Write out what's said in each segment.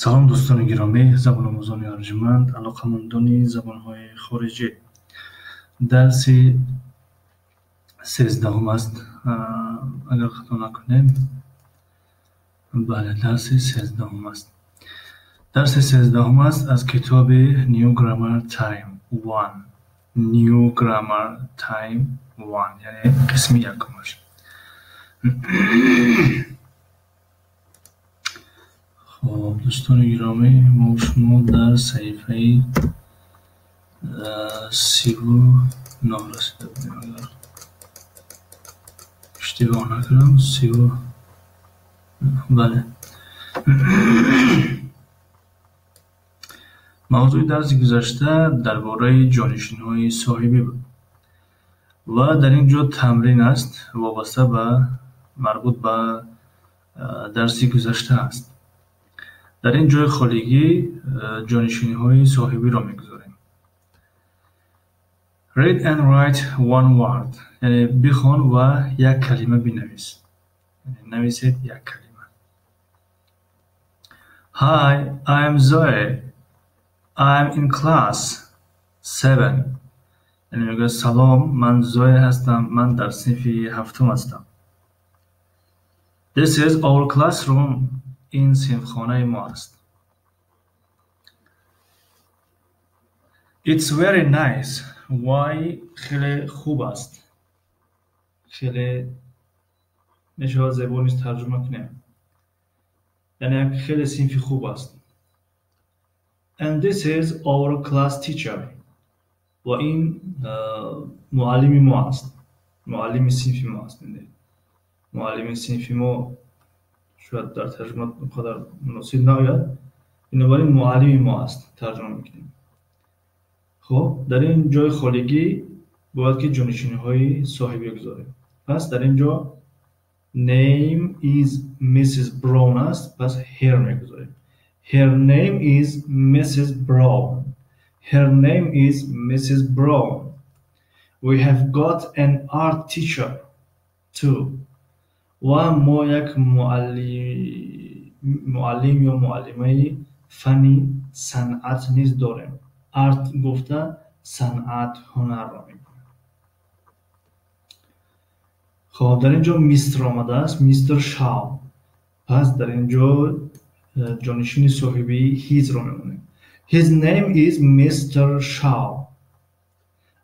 салом дӯстони гиромӣ, забономӯзони арҷуманд, алоқамандони забонҳои хориҷӣ. дарси 13 аст, агар хато накунем. бале, дарси 13 аст. дарси 13 аст аз китоби New Grammar Time 1. New Grammar Time 1, яъне қисми якумаш. خب دوستان گرامی، ما شما در صفحه 39 رسیده بودیم. اگر اشتباه نکنم 30. بله. موضوع درس گذشته درباره جانشین‌های صاحبی بود و در اینجا تمرین است وابسته به مربوط به درسی گذشته است. در این جای خالیگی جانشینی‌های صاحبی را می‌گذاریم. Read and write one word، یعنی بخوان و یک کلمه بنویس. یعنی نویسید یک کلمه. Hi, I am Zoe. I am in class 7. یعنی میگه سلام، من زوی هستم، من در صنف 7 هستم. This is our classroom. این صنفخانه ما است. It's very nice. Why خیلی خوب است. خیلی میشه زبانش ترجمه کنیم. یعنی خیلی صنف خوب است. And this is our class teacher. و این معلم ما است. معلم صنف ما است. معلم صنف ما شاید در ترجمه قدر مناسب ناید، بنابراین معلم ما است ترجمه میکنیم. خب در این جای خالیگی باید که جانشینی‌های صاحبی بگذاریم. پس در اینجا name is Mrs. Brown است، پس her میگذاریم. Her name is Mrs. Brown. Her name is Mrs. Brown. We have got an art teacher too. و ما یک معلم یا معلمه فنی صنعت نیز داریم. آرت گفته صنعت، هنر را میگه. خب در اینجا میستر آمده است، میستر شاو. پس در اینجا جانشین صاحبی هیز را میمونیم. His name is Mr. Shaw.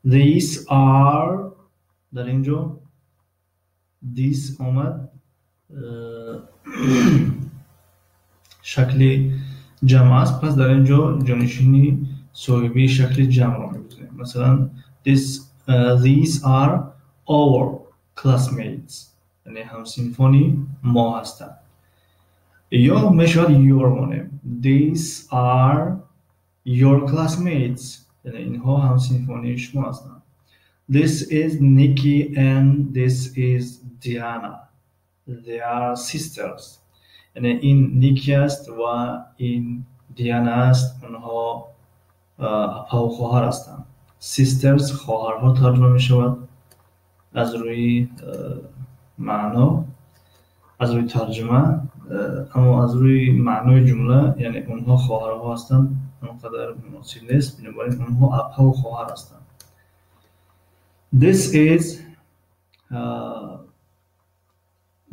These are، در اینجا this آمد شکل جمع است، پس در اینجا جانشینی صاحبی شکل جمع را می‌گذاریم. مثلا these are our classmates، یعنی همصنفانی ما هستند. یا میشود your مانیم. These are your classmates، یعنی اینها همصنفانی شما هستند. This is Nikki and this is Diana. They are sisters. یعنی این نیکی است و این دیانا است. اونها اپا و خواهر هستند. sisters خواهرها ترجمه می شود از روی معنا، از روی ترجمه، اما از روی معنای جمله یعنی اونها خواهرها هستند اونقدر مناسب نیست، بنابراین اونها اپا و خواهر هستند. This is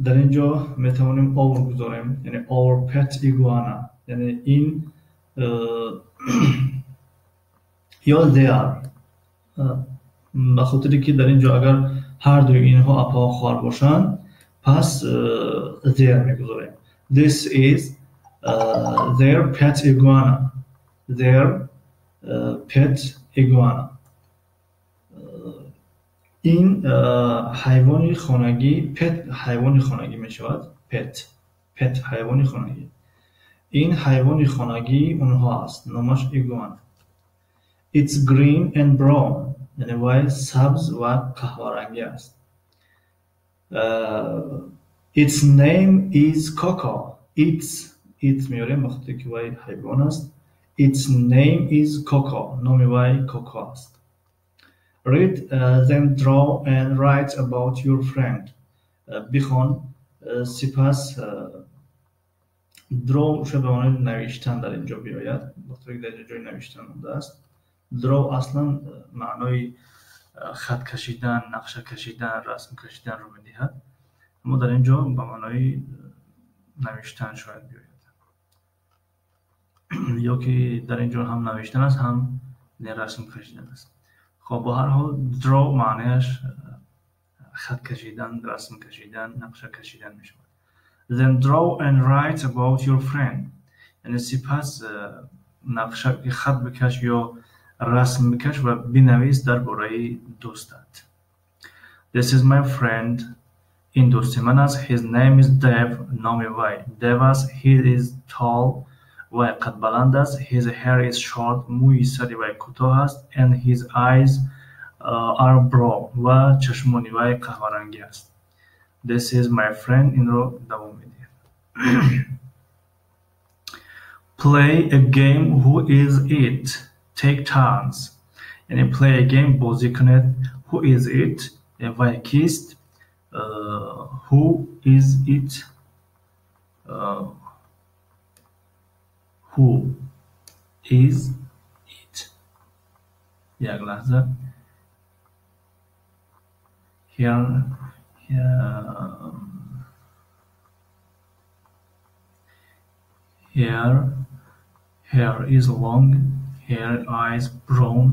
در اینجا میتوانیم our بگذاریم، یعنی our pet iguana، یعنی این یا they are، به خاطری که در اینجا اگر هر دوی اینها اپا و خواهر باشند پس their میگذاریم. This is their pet iguana. Their pet iguana. این حیوان خانگی، پت حیوان خانگی می شود. پت حیوان خانگی. این حیوان خانگی اونها است. نامش ایگوانا. It's green and brown، یعنی وای سبز و قهوه رنگی است. Its name is Coco. It میاریم بخاطر که وای حیوان است. Its name is Coco. نام وای کوکو است. Read, then draw and write about your friend. بخوان سپس درو به معنای نوشتن در اینجا بیاید، وقتی در جای نوشتن بوده است. درو اصلا معنای خط کشیدن، نقشه کشیدن، رسم کشیدن رو میدهد، اما در اینجا به معنای نوشتن شاید بیاید. یا که در اینجا هم نوشتن است هم رسم کشیدن است. خب با هر حال درو معنیش خط کشیدن، رسم کشیدن، نقشه کشیدن می شود. Then draw and write about your friend. یعنی سپس نقشه خط بکش یا رسم بکش و بنویس درباره دوستت. This is my friend. این دوست من است. His name is Dev. نام وی Dev است. He is tall. وی قد بلند است. His hair is short. موی سر وی کوتاه است. And his eyes are brown. و چشمان وی قهوه رنگی است. This is my friend. این رو دوام میدید. Play a game. Who is it? Take turns. یعنی play a game بازی کنید. Who is it? وی کیست؟ Who is it? Who is it? یک لحظه. Hair is long. Hair eyes brown.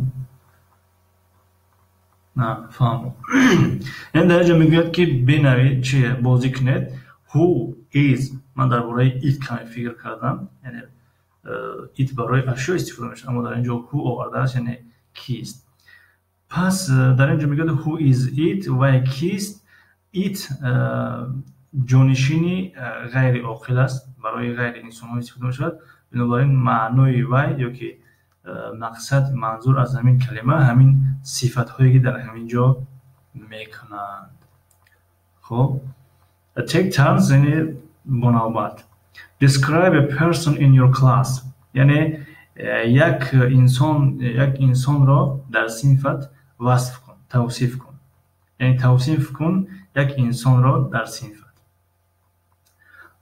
نه فهمو. این در اینجا میگوید که بنوید چیه بازی کنید. Who is. من درباره it کمی فکر کردم، یعنی it برای اشیا استفاده میشه، اما در اینجا who آورده است یعنی کیست. پس در اینجا میگوید who is it و کیست. it جانشینی غیر عاقل است، برای غیر انسان ها استفاده میشود. بنابراین معنای وی یا که مقصد منظور از همین کلمه همین صفت هایی که در همین جا میکنند. خب take turns یعنی بنابرد. Describe a person in your class. یعنی یک انسان را در صنفت وصف کن، توصیف کن. یعنی توصیف کن یک انسان را در صنفت.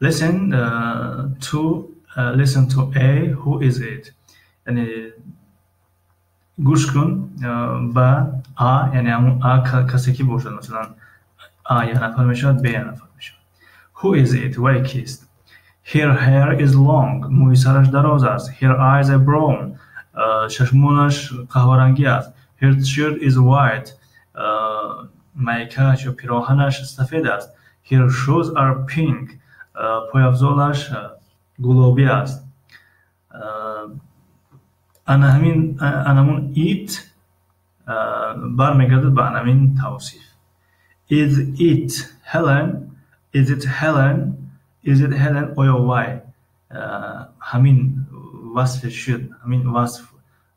Listen to A. Who is it? یعنی گوش کن با A، یعنی همون A کسی که باشد، مثلا A یک نفر میشود، B یک نفر میشود. Who is it? وی کیست؟ Her hair is long. موی سرش دراز است. Her eyes are brown. چشمانش قهوه رنگی است. Her shirt is white. مایکش یا پیراهنش سفید است. Her shoes are pink. پایافزالش گلابی است. انمون it برمیگردد به انمین توصیف. Is it Helen? Is it Helen? Is it Helen or why? همین وصف شد، همین وصف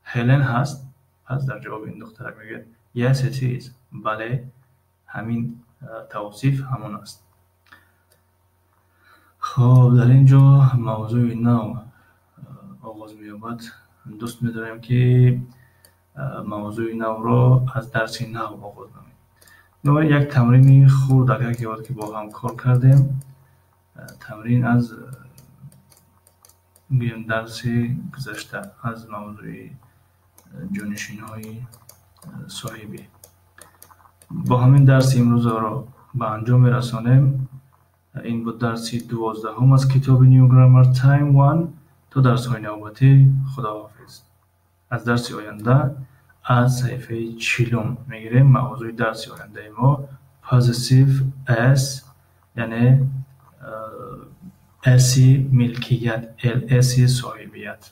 هلن هست. پس در جواب این دختر میگه yes it is. بله همین توصیف همون است. خب در اینجا موضوع نو آغاز می‌یابد. دوست می‌دارم که موضوع نو را از درس نو آغاز کنیم. یک تمرین خورد اگر که با هم کار کردیم، تمرین از درس گذشته از موضوع جانشین‌های صاحبی. با همین درس امروز را به انجام می‌رسانیم. این بود درس 12 از کتاب نیو گرامر تایم 1. تا درس های نوبتی خداحافظ. از درس آینده از صفحه 40 میگیریم. موضوع درس آینده ما پوزیتیو اس یعنی اسی ملکیت، اسی صاحبیت.